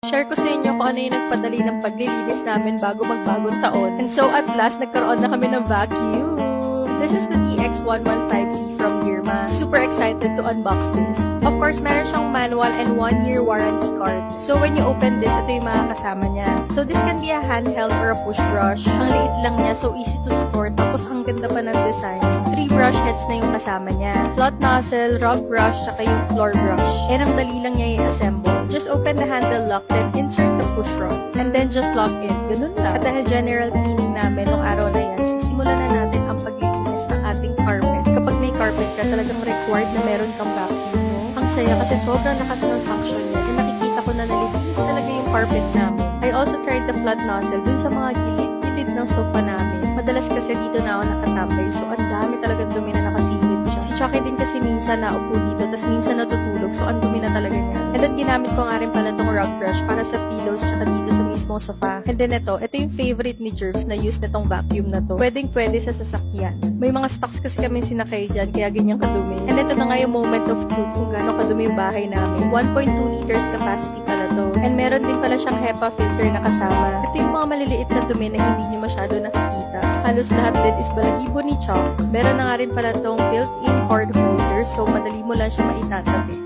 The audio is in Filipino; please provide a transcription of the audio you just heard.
Share ko sa inyo kung ano yung nagpadali ng paglilinis namin bago magbagong taon. And so at last, nagkaroon na kami ng vacuum. This is the TX115C from Girma. Super excited to unbox this. Of course, meron siyang manual and 1-year warranty card. So when you open this, ito yung mga kasama niya. So this can be a handheld or a push brush. Ang liit lang niya, so easy to store. Tapos ang ganda pa ng design. 3 brush heads na yung kasama niya. Flat nozzle, rug brush, tsaka yung floor brush. And ang dali lang niya i-assemble. Just open the handle lock, then insert the push rod. And then just lock in. Ganun lang. At dahil general cleaning namin nung araw na yan, sisimulan na natin ang paglilinis ng ating carpet. Kapag may carpet ka, talagang required na meron kang vacuum, no? Ang saya kasi sobrang lakas ng suction niya. And nakikita ko na nalinis talaga yung carpet namin. I also tried the flat nozzle dun sa mga gilid-gilid ng sofa namin. Madalas kasi dito na ako nakatambay, so ang dami talagang dumi na nakasilid siya. Si Chucky din kasi minsan naupo dito, tas minsan natutulog, so ang dumi na talaga niya. And then ginamit ko nga rin pala tong rug brush para sa pillows tsaka dito sa mismong sofa. And then ito yung favorite ni Jervs na use nitong vacuum na to. Pwedeng-pwede sa sasakyan. May mga stocks kasi kami sinakay dyan, kaya ganyan kadumi. And ito na nga yung moment of truth kung gaano kadumi yung bahay namin. 1.2 liters capacity pala to. And meron din pala siyang HEPA filter na kasama. Ito yung mga maliliit na dumi na hindi nyo masyado nakikita. Halos lahat din is balahibo ni Chuck. Meron na nga rin pala tong built-in cord holder, so madali mo lang siya maitatabi.